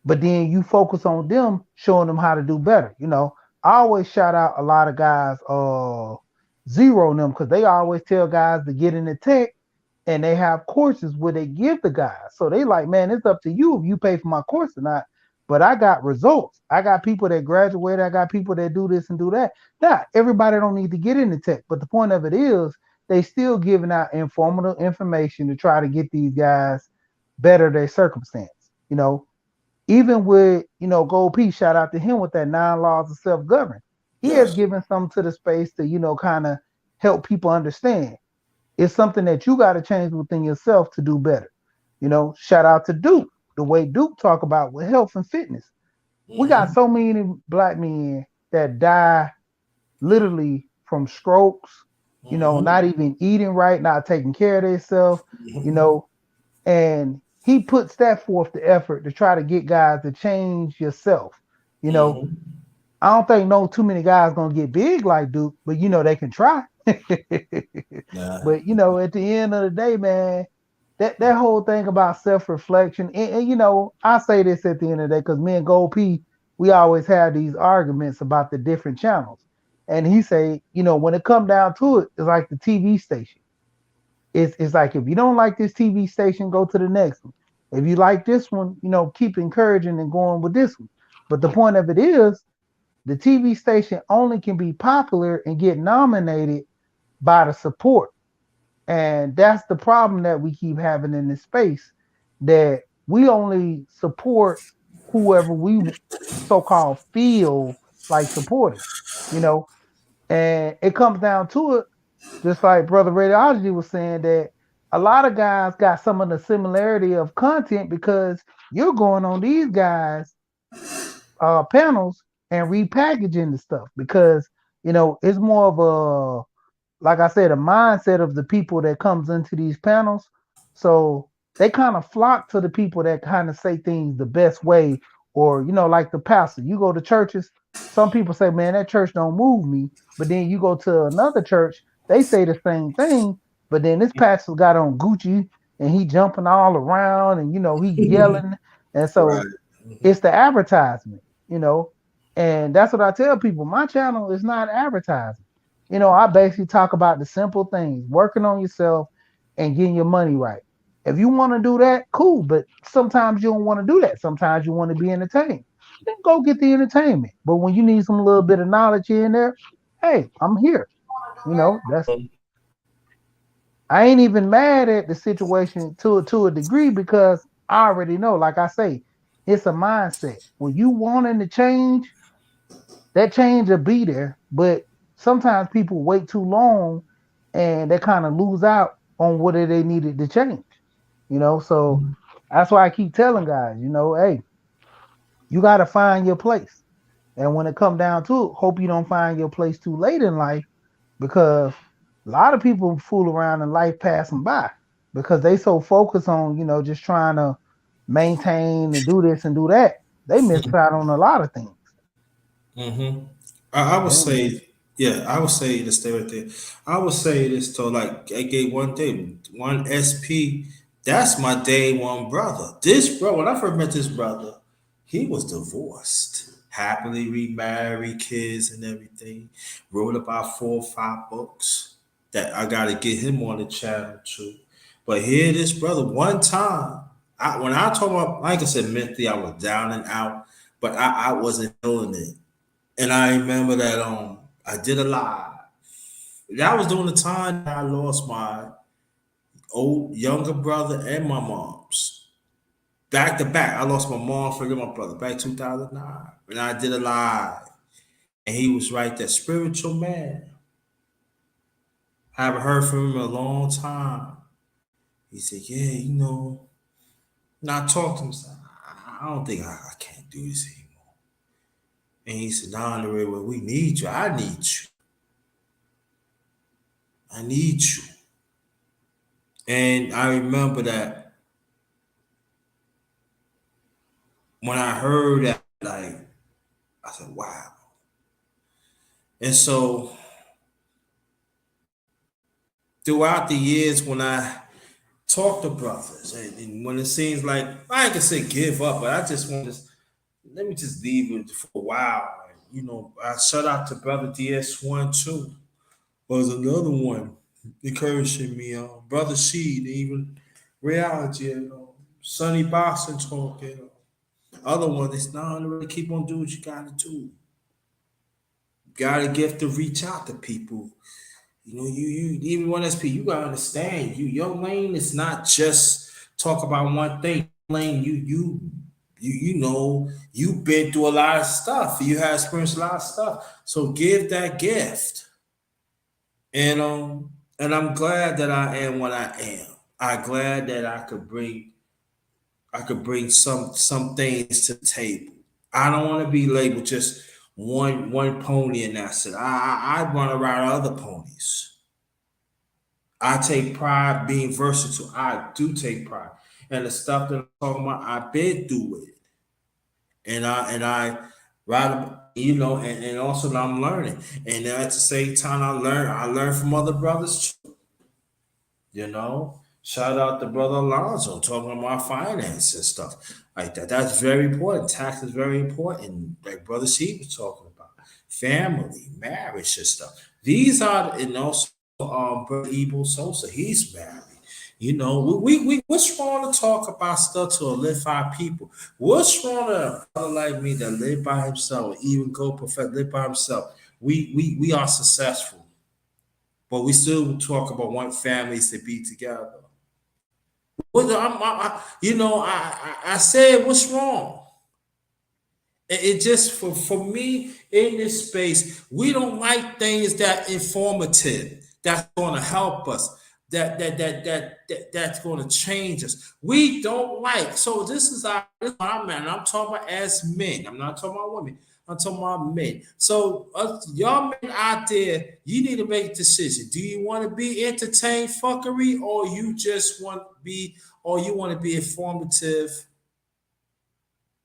but then you focus on them, showing them how to do better. I always shout out a lot of guys, zero them, because they always tell guys to get in the tech, and they have courses where they give the guys. So they like, man, it's up to you if you pay for my course or not. But I got results. I got people that graduate. I got people that do this and do that. Now, everybody don't need to get into tech, but the point of it is they still giving out informative information to try to get these guys better their circumstance. You know, Even with, Gold P, shout out to him with that 9 laws of self-govern. He has Yes. given some to the space to, kind of help people understand. It's something that you got to change within yourself to do better. Shout out to Duke, the way Duke talk about with health and fitness. We got Mm-hmm. so many black men that die literally from strokes, Mm-hmm. not even eating right, not taking care of themselves, you Mm-hmm. know, and he puts that forth the effort to try to get guys to change yourself. You know, Mm-hmm. I don't think no too many guys gonna get big like Duke, but they can try. Nah. But at the end of the day, man, that whole thing about self-reflection, and I say this at the end of the day because me and Gold P, we always have these arguments about the different channels. And he say, when it come down to it, it's like the TV station. It's like, if you don't like this TV station, go to the next one. If you like this one, keep encouraging and going with this one. But the point of it is, the TV station only can be popular and get nominated by the support. And that's the problem that we keep having in this space, that we only support whoever we so-called feel like supporting, you know. And it comes down to it, just like Brother Radiology was saying, that a lot of guys got some of the similarity of content, because you're going on these guys' panels and repackaging the stuff, because it's more of a, like I said, a mindset of the people that comes into these panels. So they kind of flock to the people that kind of say things the best way, or like the pastor. You go to churches, some people say, "Man, that church don't move me," but then you go to another church, they say the same thing, but then this pastor got on Gucci and he jumping all around, and he yelling, and so Right. Mm-hmm. it's the advertisement, you know. And that's what I tell people. My channel is not advertising. I basically talk about the simple things: working on yourself and getting your money right. If you want to do that, cool. But sometimes you don't want to do that. Sometimes you want to be entertained. Then go get the entertainment. But when you need some little bit of knowledge here and there, hey, I'm here. That's I ain't even mad at the situation to a degree because I already know, like I say, it's a mindset. When you wanting to change, that change will be there. But sometimes people wait too long and they kind of lose out on what they needed to change. So that's why I keep telling guys, hey, you gotta find your place. And when it come down to it, hope you don't find your place too late in life because a lot of people fool around and life pass them by because they so focused on, just trying to maintain and do this and do that. They miss out on a lot of things. Mm-hmm. I would Yeah, man. say, yeah, I would say to stay right there. I would say this to like I gave one thing, one SP. That's my day one brother. This bro, when I first met this brother, he was divorced, happily remarried, kids and everything. Wrote about 4 or 5 books that I got to get him on the channel too. But here, this brother, one time, when I told him, like I said, mentally, I was down and out, but I wasn't feeling it. And I remember that I did a live. That was during the time that I lost my old younger brother and my mom's. Back to back. I lost my mom, forget my brother, back 2009. And I did a live. And he was right there. Spiritual man. I haven't heard from him in a long time. He said, yeah, and I talked to him. Said, I don't think I can't do this anymore. And he said, nah, Andre, well, we need you. I need you. I need you. And I remember that when I heard that, like, I said, wow. And so throughout the years, when I talk to brothers, and when it seems like, I ain't gonna say give up, but I just want to, let me just leave it for a while. I shout out to brother DS1 too. Was another one encouraging me, brother Seed, even reality, Sonny Boston talking. Other one, it's not really keep on doing what you gotta do. Got a gift to reach out to people. You even one SP, you gotta understand. Your lane is not just talk about one thing. Lane, you've been through a lot of stuff. You have experienced a lot of stuff. So give that gift. And I'm glad that I am what I am. I'm glad that I could bring some things to the table. I don't want to be labeled just one pony and that's it. I run around other ponies. I take pride being versatile. I do take pride. And the stuff that I'm talking about, I've been through it. And I rather and also I'm learning. And at the same time I learn from other brothers too. Shout out to brother Alonzo talking about finance and stuff like that. That's very important. Tax is very important. Like brother C was talking about family, marriage and stuff. These are, and also brother Ebel Sosa. He's married. What's wrong to talk about stuff to lift our people? What's wrong to a brother like me that live by himself, even go perfect, live by himself? We are successful, but we still talk about want families to be together. I said, what's wrong? It just for me in this space, we don't like things that informative, that's going to help us, that's going to change us. We don't like. So this is our man. I'm talking about as men. I'm not talking about women. I'm talking about men. So y'all men out there, you need to make a decision. Do you want to be entertained fuckery, or you want to be informative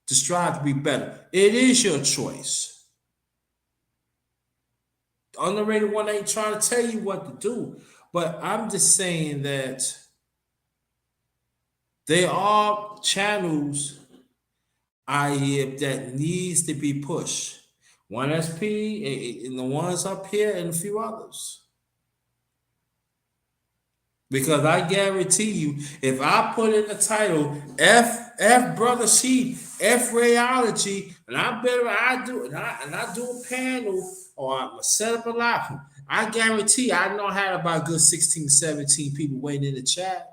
to strive to be better? It is your choice. The underrated one ain't trying to tell you what to do, but I'm just saying that there are channels I hear that needs to be pushed. One SP and the ones up here and a few others. Because I guarantee you, if I put in the title F Brother Sheep, F Rayology, and I do a panel or I'm set up a live, I guarantee I know had about good 16, 17 people waiting in the chat.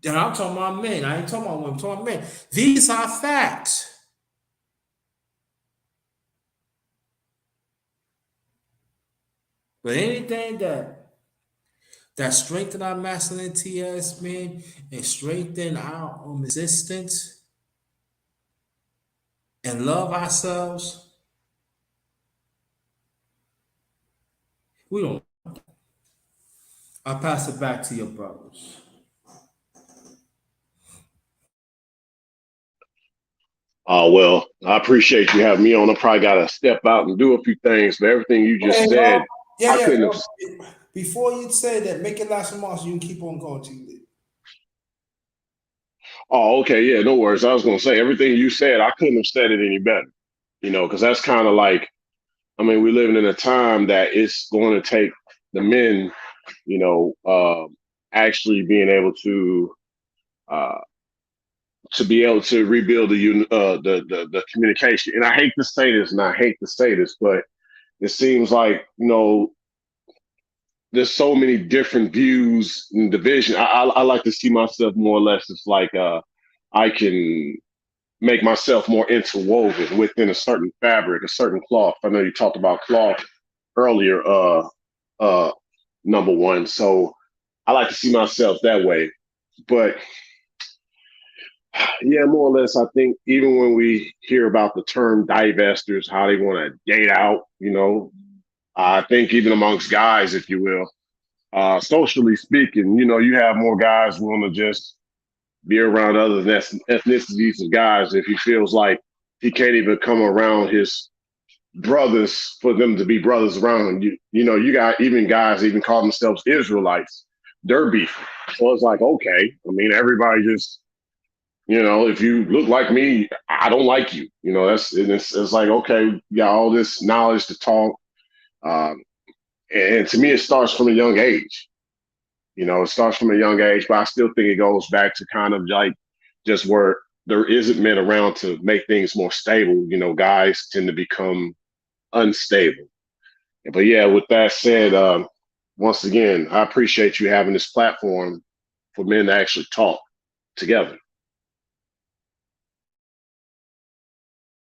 And I'm talking about men. I ain't talking about women, I'm talking about men. These are facts. But anything that strengthen our masculinity as men and strengthen our existence and love ourselves, we don't. I'll pass it back to your brothers. Well, I appreciate you having me on. I probably got to step out and do a few things, but everything you just Hey, said, yeah, I yeah. couldn't have. Before you say that, make it last remarks. So you can keep on going to you. Oh, okay, yeah, no worries. I was going to say everything you said, I couldn't have said it any better. Because that's kind of like, I mean, we're living in a time that it's going to take the men, you know, actually being able uh, to be able to rebuild the communication. And I hate to say this, and I hate to say this, but it seems like there's so many different views and division. I like to see myself more or less as like I can make myself more interwoven within a certain fabric, a certain cloth. I know you talked about cloth earlier, uh, number one. So I like to see myself that way. But yeah, more or less, I think even when we hear about the term divestors, how they want to date out, I think even amongst guys, if you will, socially speaking, you have more guys who want to just be around other ethnicities of guys if he feels like he can't even come around his brothers for them to be brothers around him. You got even guys even call themselves Israelites. They're beefing. So it's like, okay, I mean, everybody just, if you look like me, I don't like you. It's like, okay, you got all this knowledge to talk. Um, and to me, it starts from a young age. It starts from a young age, but I still think it goes back to kind of like just where there isn't men around to make things more stable. Guys tend to become unstable. But yeah, with that said, once again, I appreciate you having this platform for men to actually talk together.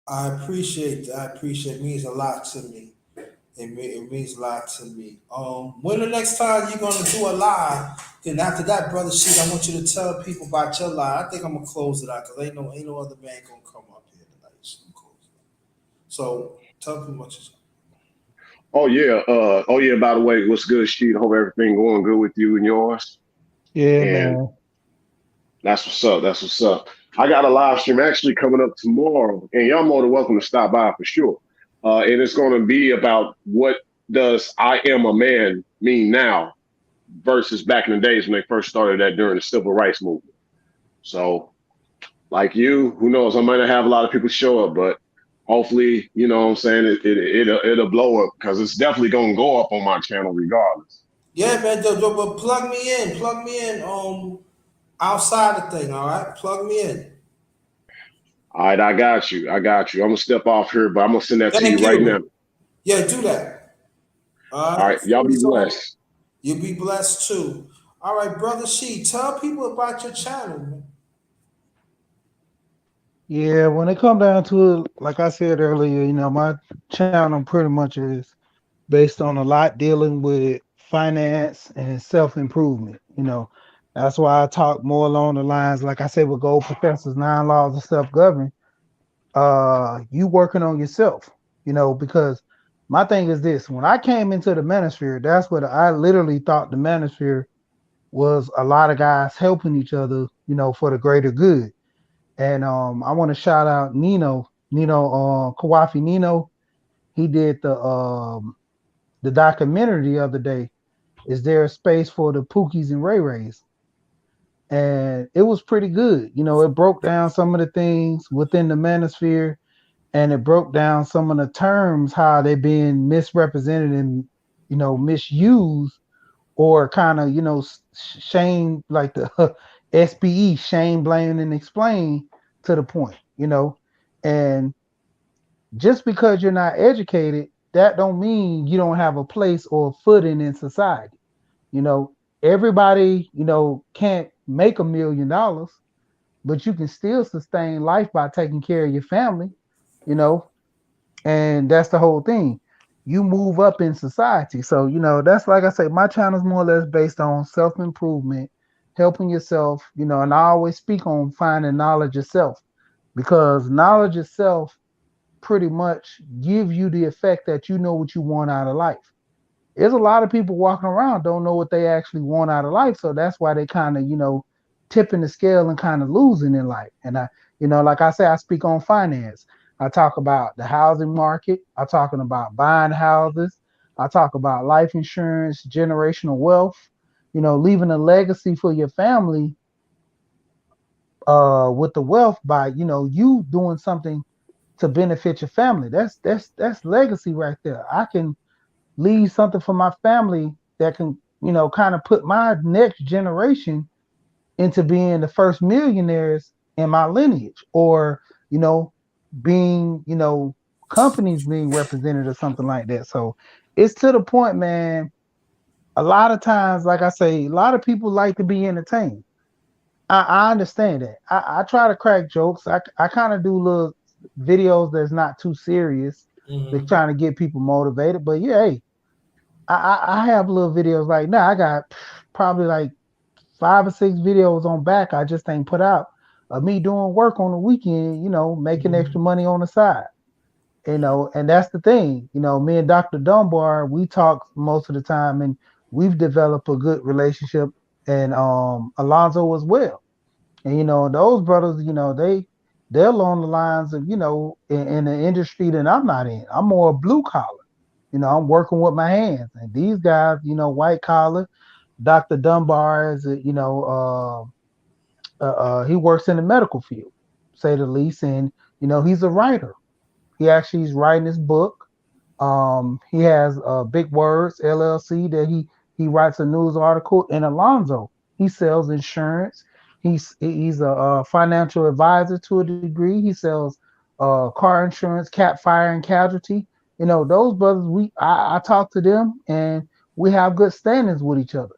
I appreciate it means a lot to me. It means a lot to me. When the next time you're gonna do a live? Then after that, brother Sheik, I want you to tell people about your live. I think I'm gonna close it out because ain't no other man gonna come up here tonight. So I'm close it out. So tell people what you. Oh yeah. Oh yeah. By the way, what's good, Sheet? Hope everything going good with you and yours. Yeah, And man. that's what's up. That's what's up. I got a live stream actually coming up tomorrow, and y'all more than welcome to stop by for sure. And it's going to be about what does "I am a man" mean now versus back in the days when they first started that during the civil rights movement. So, like you, who knows? I might not have a lot of people show up, but hopefully, you know what I'm saying, it'll blow up because it's definitely going to go up on my channel regardless. Yeah, man, but plug me in. Plug me in. Outside the thing, all right? Plug me in. All right, I got you. I got you. I'm gonna step off here, but I'm gonna send that to you Thank right now. you. Yeah, do that. All All right. right, y'all be So blessed. you'll be blessed too. All right, brother She, tell people about your channel, man. Yeah, when it come down to it, like I said earlier, my channel pretty much is based on a lot dealing with finance and self-improvement. That's why I talk more along the lines, like I said, with Gold Professor's 9 Laws of Self-Government. You working on yourself, because my thing is this: when I came into the manosphere, that's what I literally thought the manosphere was a lot of guys helping each other, for the greater good. And I want to shout out Nino, Kawafi Nino. He did the documentary the other day. Is there a space for the Pookies and Ray Rays? And it was pretty good. It broke down some of the things within the manosphere, and it broke down some of the terms how they're being misrepresented and misused or kind of, shame, like the SPE, shame, blame, and explain to the point, and just because you're not educated, that don't mean you don't have a place or a footing in society. You know, everybody, can't make $1 million, but you can still sustain life by taking care of your family, you know, and that's the whole thing. You move up in society. So, that's, like I say, my channel is more or less based on self improvement, helping yourself, and I always speak on finding knowledge yourself, because knowledge itself pretty much give you the effect that you know what you want out of life. There's a lot of people walking around don't know what they actually want out of life, so that's why they kind of, tipping the scale and kind of losing in life. And I, like I say, I speak on finance. I talk about the housing market. I talking about buying houses. I talk about life insurance, generational wealth, leaving a legacy for your family with the wealth by, you doing something to benefit your family. That's legacy right there. I can leave something for my family that can, kind of put my next generation into being the first millionaires in my lineage, or, you know, being, companies being represented or something like that. So it's to the point, man. A lot of times, like I say, a lot of people like to be entertained. I understand that. I try to crack jokes. I kind of do little videos that's not too serious. They're Mm-hmm. trying to get people motivated. But yeah, hey, I have little videos like now. I got probably like 5 or 6 videos on back. I just ain't put out of me doing work on the weekend. Making Mm-hmm. extra money on the side. And that's the thing. Me and Dr. Dunbar, we talk most of the time, and we've developed a good relationship. And Alonzo as well. And those brothers, they're along the lines of, in the industry that I'm not in. I'm more blue collar. I'm working with my hands. And these guys, white collar. Dr. Dunbar is, he works in the medical field, say the least. And he's a writer. He actually is writing his book. He has Big Words LLC that he writes a news article. And Alonzo, he sells insurance. He's a financial advisor to a degree. He sells car insurance, cap, fire, and casualty. Those brothers. I talk to them, and we have good standings with each other.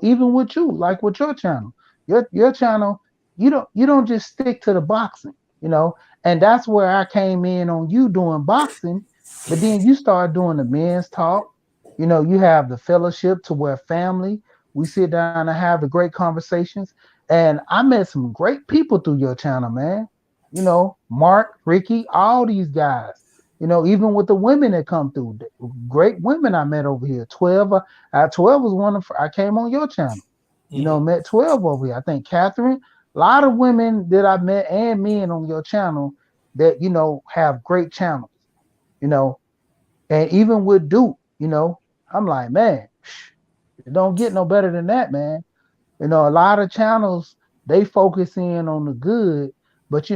Even with you, like with your channel, your channel, you don't just stick to the boxing. You know, and that's where I came in on you doing boxing, but then you start doing the men's talk. You have the fellowship to where family, we sit down and have the great conversations. And I met some great people through your channel, man. Mark, Ricky, all these guys. Even with the women that come through, great women I met over here. 12, 12 was one of, I came on your channel. Mm-hmm. Met 12 over here. I think Catherine, a lot of women that I met and men on your channel that, have great channels, you know, and even with Duke, I'm like, man, it don't get no better than that, man. A lot of channels, they focus in on the good, but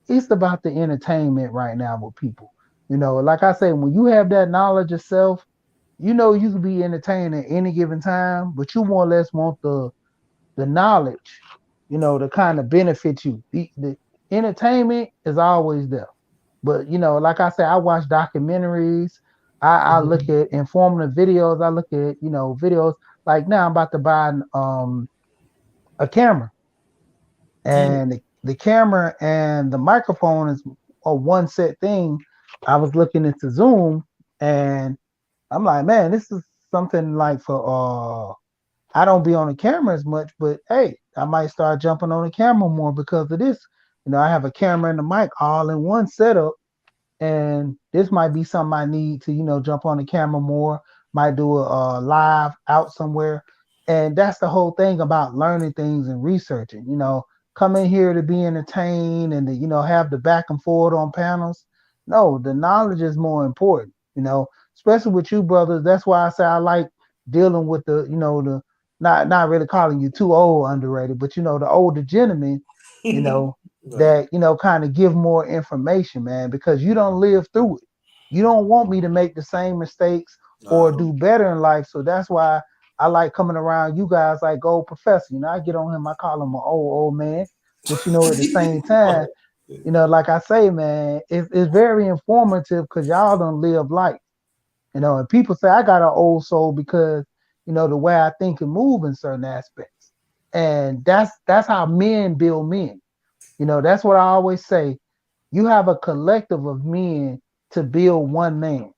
it's about the entertainment right now with people. Like I say, when you have that knowledge yourself, you can be entertained at any given time, but you more or less want the knowledge, to kind of benefit you. The entertainment is always there. But like I said, I watch documentaries. I look Mm-hmm. at informative videos. I look at, videos like now I'm about to buy a camera. And the camera and the microphone is a one set thing. I was looking into Zoom, and I'm like, man, this is something like for I don't be on the camera as much, but hey, I might start jumping on the camera more because of this. I have a camera and the mic all in one setup, and this might be something I need to, jump on the camera more. Might do a live out somewhere, and that's the whole thing about learning things and researching. Come in here to be entertained and to have the back and forth on panels. No, the knowledge is more important. Especially with you brothers. That's why I say I like dealing with the not really calling you too old underrated, but the older gentlemen. You know Right. that kind of give more information, man, because you don't live through it. You don't want me to make the same mistakes or Nah. do better in life. So that's why I like coming around you guys like old professor. I get on him, I call him an old man. But at the same time, like I say, man, it's very informative because y'all don't live life. And people say I got an old soul because, the way I think and move in certain aspects. And that's how men build men. That's what I always say. You have a collective of men to build one man.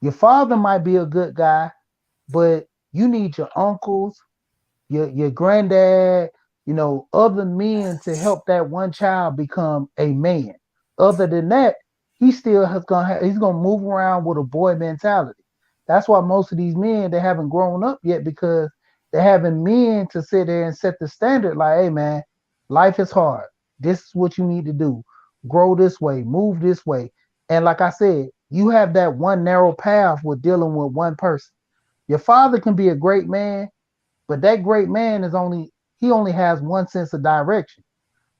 Your father might be a good guy, but you need your uncles, your granddad, other men to help that one child become a man. Other than that, he still he's gonna move around with a boy mentality. That's why most of these men they haven't grown up yet because they haven't men to sit there and set the standard like, hey man, life is hard. This is what you need to do. Grow this way, move this way. And like I said, you have that one narrow path with dealing with one person. Your father can be a great man, but that great man he only has one sense of direction.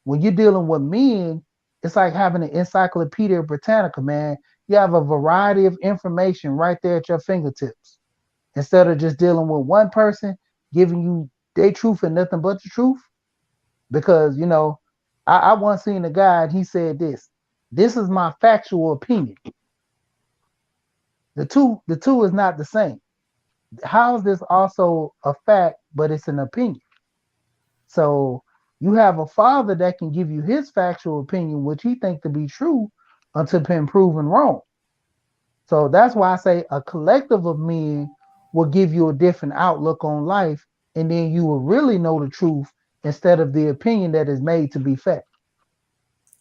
When you're dealing with men, it's like having an Encyclopedia Britannica, man. You have a variety of information right there at your fingertips. Instead of just dealing with one person giving you their truth and nothing but the truth. Because, I once seen a guy and he said this. This is my factual opinion. The two is not the same. How is this also a fact, but it's an opinion? So you have a father that can give you his factual opinion, which he think to be true, until been proven wrong. So that's why I say a collective of men will give you a different outlook on life, and then you will really know the truth instead of the opinion that is made to be fact.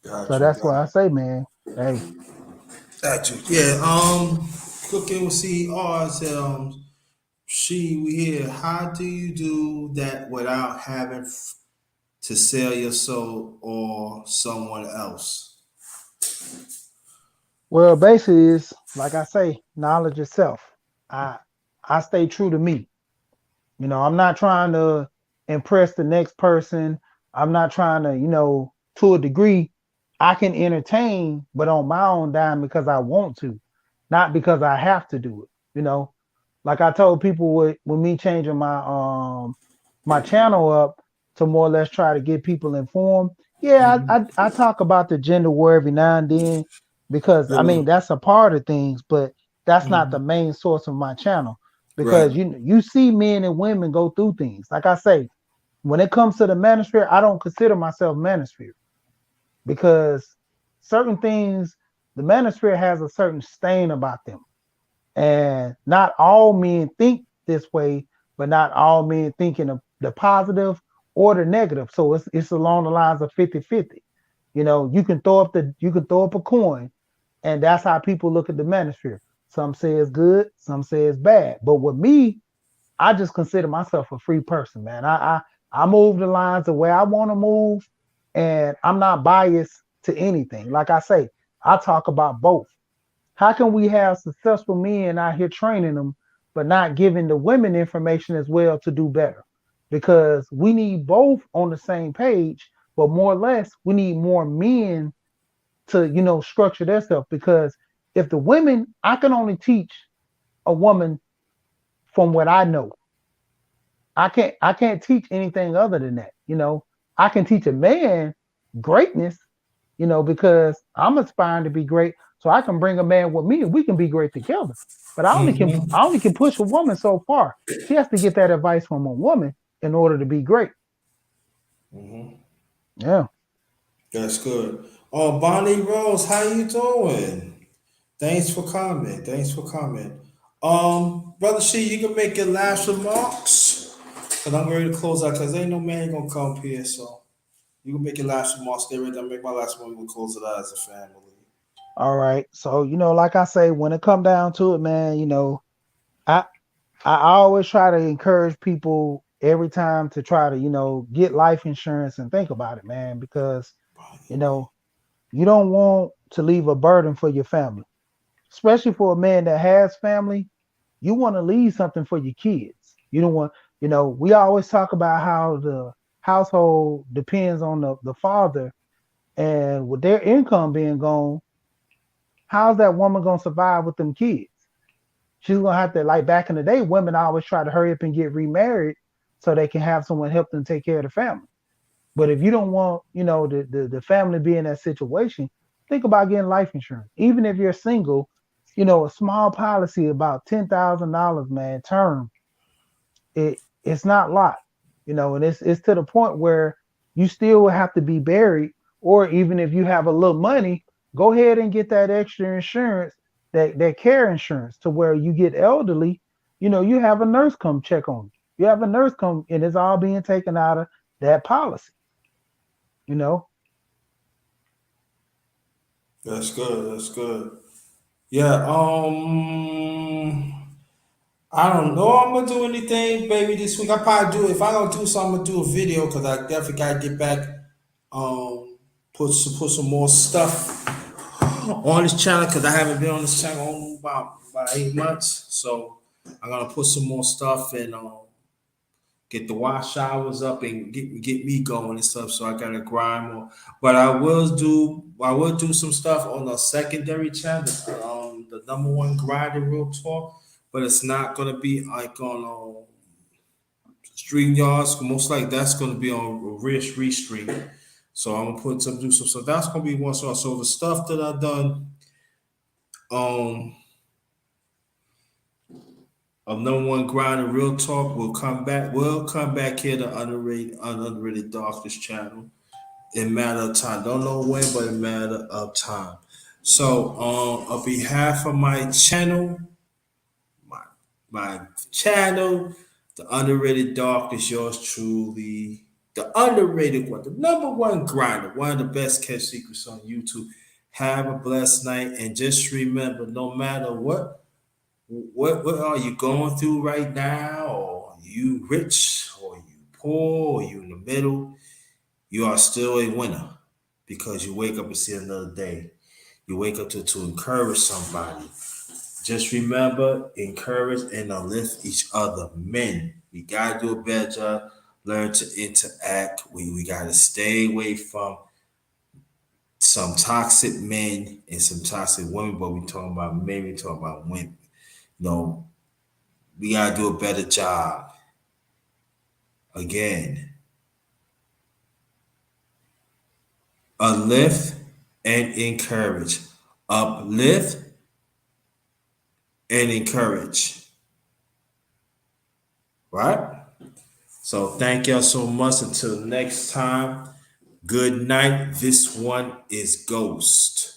So Got you, that's got why I you, say, man, hey, got you. Yeah. Cooking with CR said, she we here. How do you do that without having to sell your soul or someone else? well, basically, it's like I say, knowledge itself. I I stay true to me. I'm not trying to impress the next person. I'm not trying to, to a degree, I can entertain, but on my own dime because I want to, not because I have to do it. Like I told people with me changing my channel up to more or less try to get people informed. Yeah, Mm-hmm. I talk about the gender war every now and then because I Yeah. mean that's a part of things, but that's not Mm-hmm. the main source of my channel because Right. you see men and women go through things. Like I say, when it comes to the manosphere, I don't consider myself manosphere because certain things, the manosphere has a certain stain about them. And not all men think this way, but not all men think in the positive or the negative. So it's along the lines of 50-50. You can throw up a coin, and that's how people look at the manosphere. Some say it's good, some say it's bad. But with me, I just consider myself a free person, man. I move the lines the way I want to move, and I'm not biased to anything. Like I say, I talk about both. How can we have successful men out here training them, but not giving the women information as well to do better? Because we need both on the same page, but more or less, we need more men to, structure themselves. Because if the women, I can only teach a woman from what I know. I can't teach anything other than that. I can teach a man greatness, because I'm aspiring to be great. So I can bring a man with me and we can be great together. But Mm-hmm. I only can push a woman so far. She has to get that advice from a woman in order to be great. Mm-hmm. Yeah. That's good. Oh, Bonnie Rose, how you doing? Thanks for coming. Thanks for coming. Brother C, you can make your last remarks. Cause I'm ready to close out. Cause ain't no man gonna come here, so you can make your last remarks. Stay right there. Make my last one. We'll close it out as a family. All right. So, like I say, when it come down to it, man, I I always try to encourage people every time to try to, get life insurance and think about it, man, because, you know, you don't want to leave a burden for your family, especially for a man that has family. You want to leave something for your kids. You don't want, we always talk about how the household depends on the father, and with their income being gone, how's that woman gonna survive with them kids? She's gonna have to, like back in the day, women always try to hurry up and get remarried so they can have someone help them take care of the family. But if you don't want, the family to be in that situation, think about getting life insurance. Even if you're single, a small policy about $10,000, man, term, it's not a lot, and it's to the point where you still will have to be buried, or even if you have a little money, go ahead and get that extra insurance, that care insurance, to where you get elderly, you have a nurse come check on you. You have a nurse come, and it's all being taken out of that policy, you know. That's good. That's good. Yeah. I don't know I'm gonna do anything, baby, this week. I probably do. If I don't do something, I'm gonna do a video because I definitely gotta get back. Put some more stuff on this channel because I haven't been on this channel in about 8 months. So I'm gonna put some more stuff and get the wash hours up and get me going and stuff. So I gotta grind more. But I will do some stuff on the secondary channel, the number one grinder real talk. But it's not gonna be like on stream yards. Most like that's gonna be on restream. So I'm gonna do some stuff. That's gonna be one song. So the stuff that I've done um of number one grind and real talk will come back. Will come back here to underrated darkness channel in matter of time. Don't know when, but in matter of time. So on behalf of my my channel, the underrated darkness, yours truly, the underrated one, the number one grinder, one of the best kept secrets on YouTube. Have a blessed night, and just remember, no matter what are you going through right now, or you rich, or you poor, or you in the middle, you are still a winner because you wake up and see another day. You wake up to encourage somebody. Just remember, encourage and uplift each other. Men, we gotta do a better job. Learn to interact. We gotta stay away from some toxic men and some toxic women. But we talking about men, we talking about women. You know, we gotta do a better job. Again, uplift and encourage. Uplift and encourage. Right? So thank y'all so much. Until next time. Good night. This one is Ghost.